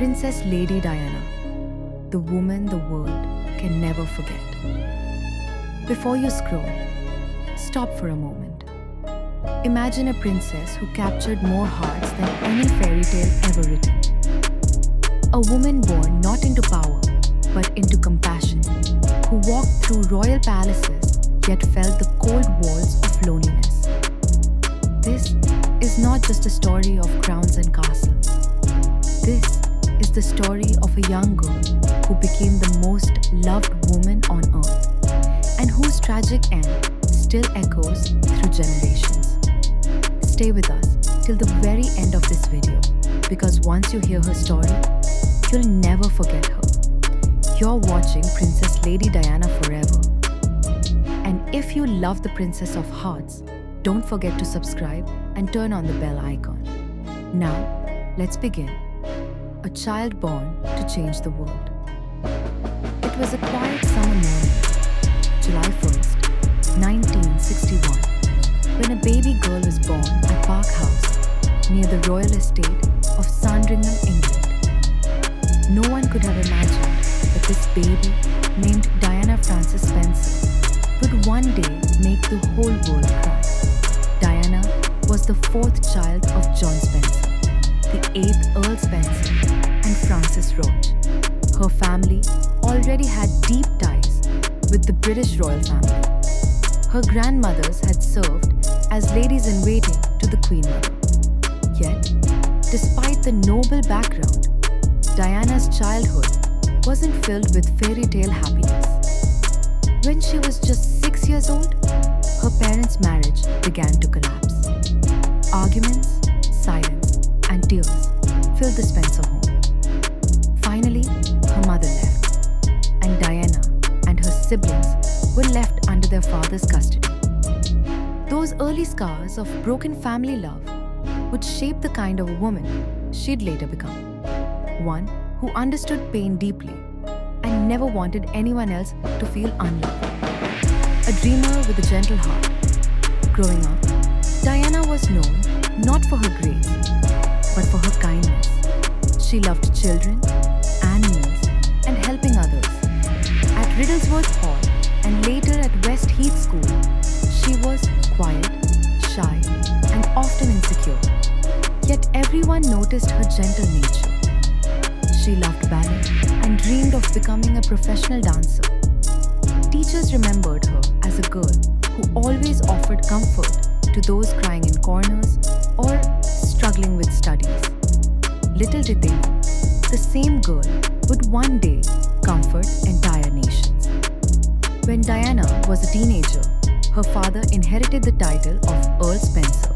Princess Lady Diana, the woman the world can never forget. Before you scroll, stop for a moment. Imagine a princess who captured more hearts than any fairy tale ever written. A woman born not into power, but into compassion, who walked through royal palaces yet felt the cold walls of loneliness. This is not just a story of crowns and castles. This is the story of a young girl who became the most loved woman on earth and whose tragic end still echoes through generations. Stay with us till the very end of this video, because once you hear her story, you'll never forget her. You're watching Princess Lady Diana forever. And if you love the Princess of Hearts, don't forget to subscribe and turn on the bell icon. Now, let's begin. A child born to change the world. It was a quiet summer morning, July 1st, 1961, when a baby girl was born at Park House near the royal estate of Sandringham, England. No one could have imagined that this baby, named Diana Frances Spencer, would one day make the whole world cry. Diana was the fourth child of John Spencer, the 8th Earl Spencer, and Frances Roche. Her family already had deep ties with the British royal family. Her grandmothers had served as ladies-in-waiting to the Queen Mother. Yet, despite the noble background, Diana's childhood wasn't filled with fairy tale happiness. When she was just 6 years old, her parents' marriage began to collapse. Arguments, silence, and tears filled the Spencer home. Finally, her mother left, and Diana and her siblings were left under their father's custody. Those early scars of broken family love would shape the kind of woman she'd later become. One who understood pain deeply and never wanted anyone else to feel unloved. A dreamer with a gentle heart. Growing up, Diana was known not for her grades, but for her kindness. She loved children, animals, and helping others. At Riddlesworth Hall and later at West Heath School, she was quiet, shy, and often insecure. Yet everyone noticed her gentle nature. She loved ballet and dreamed of becoming a professional dancer. Teachers remembered her as a girl who always offered comfort to those crying in corners or struggling with studies. Little did they know, the same girl would one day comfort entire nations. When Diana was a teenager, her father inherited the title of Earl Spencer,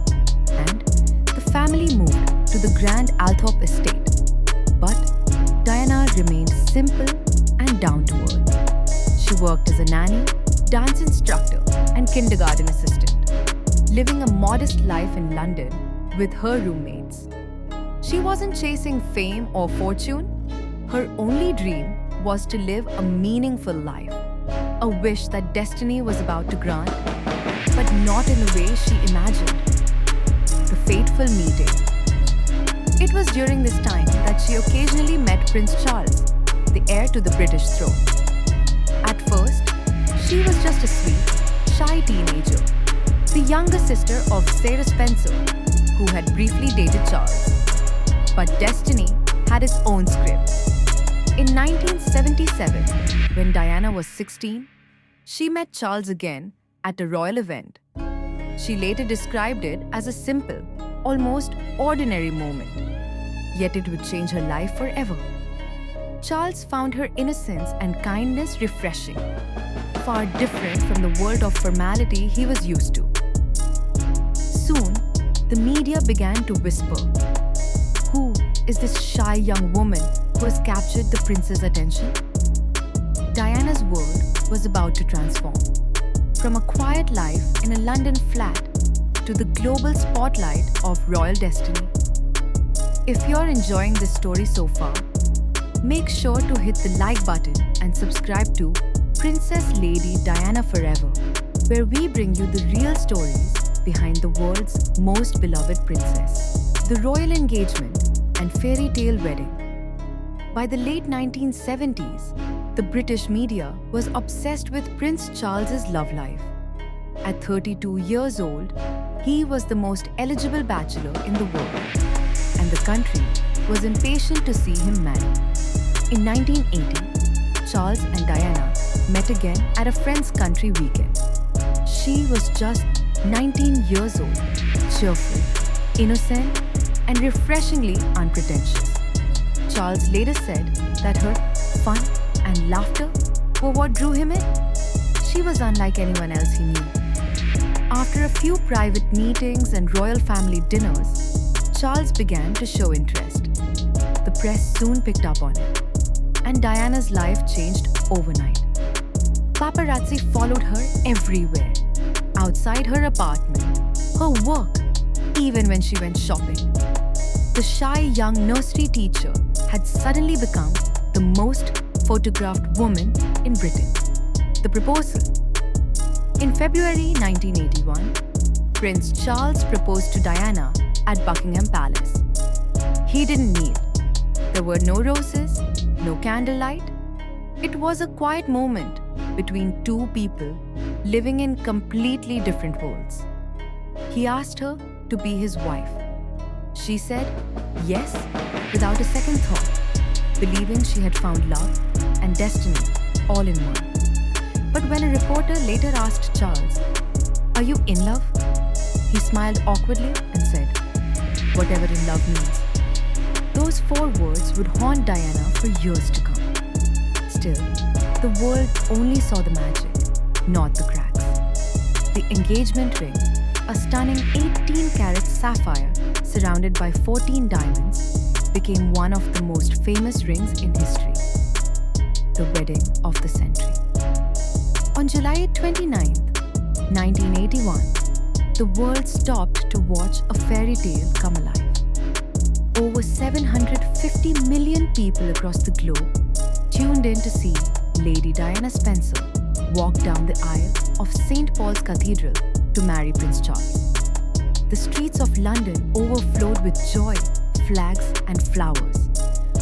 and the family moved to the Grand Althorp estate. But Diana remained simple and down to earth. She worked as a nanny, dance instructor, and kindergarten assistant, living a modest life in London with her roommates. She wasn't chasing fame or fortune. Her only dream was to live a meaningful life, a wish that destiny was about to grant, but not in the way she imagined. The fateful meeting. It was during this time that she occasionally met Prince Charles, the heir to the British throne. At first, she was just a sweet, shy teenager, the younger sister of Sarah Spencer, who had briefly dated Charles. But destiny had its own script. In 1977, when Diana was 16, she met Charles again at a royal event. She later described it as a simple, almost ordinary moment. Yet it would change her life forever. Charles found her innocence and kindness refreshing, far different from the world of formality he was used to. Soon, the media began to whisper, "Who is this shy young woman who has captured the prince's attention?" Diana's world was about to transform. From a quiet life in a London flat to the global spotlight of royal destiny. If you're enjoying this story so far, make sure to hit the like button and subscribe to Princess Lady Diana Forever, where we bring you the real stories behind the world's most beloved princess. The royal engagement and fairy tale wedding. By the late 1970s, the British media was obsessed with Prince Charles's love life. At 32 years old, he was the most eligible bachelor in the world, and the country was impatient to see him marry. In 1980, Charles and Diana met again at a friend's country weekend. She was just 19 years old, cheerful, innocent, and refreshingly unpretentious. Charles later said that her fun and laughter were what drew him in. She was unlike anyone else he knew. After a few private meetings and royal family dinners, Charles began to show interest. The press soon picked up on it, and Diana's life changed overnight. Paparazzi followed her everywhere, outside her apartment, her work, even when she went shopping. The shy young nursery teacher had suddenly become the most photographed woman in Britain. The proposal. In February 1981, Prince Charles proposed to Diana at Buckingham Palace. He didn't kneel. There were no roses, no candlelight. It was a quiet moment between two people living in completely different worlds. He asked her to be his wife. She said yes without a second thought, believing she had found love and destiny all in one. But when a reporter later asked Charles, "Are you in love?" he smiled awkwardly and said, "Whatever in love means." Those four words would haunt Diana for years to come. Still, the world only saw the magic, not the cracks. The engagement ring, a stunning 18-carat sapphire surrounded by 14 diamonds, became one of the most famous rings in history. The wedding of the century. On July 29, 1981, the world stopped to watch a fairy tale come alive. Over 750 million people across the globe tuned in to see Lady Diana Spencer walk down the aisle of St. Paul's Cathedral to marry Prince Charles. The streets of London overflowed with joy, flags, and flowers.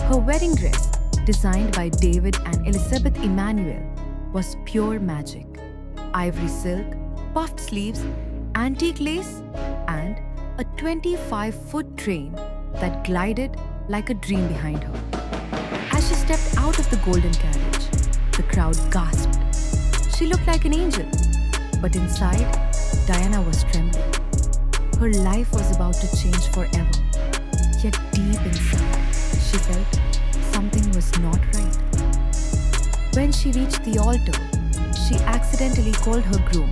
Her wedding dress, designed by David and Elizabeth Emanuel, was pure magic. Ivory silk, puffed sleeves, antique lace, and a 25-foot train that glided like a dream behind her. As she stepped out of the golden carriage, the crowd gasped. She looked like an angel, but inside, Diana was trembling. Her life was about to change forever. Yet deep inside, she felt something was not right. When she reached the altar, she accidentally called her groom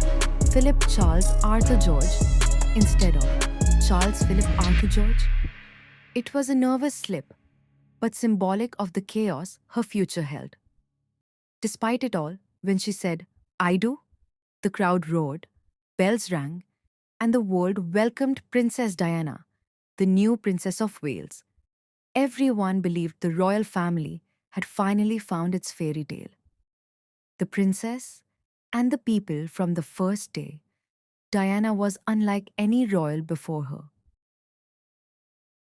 Philip Charles Arthur George instead of Charles Philip Arthur George. It was a nervous slip, but symbolic of the chaos her future held. Despite it all, when she said, "I do," the crowd roared, bells rang, and the world welcomed Princess Diana, the new Princess of Wales. Everyone believed the royal family had finally found its fairy tale. The princess and the people from the first day, Diana was unlike any royal before her.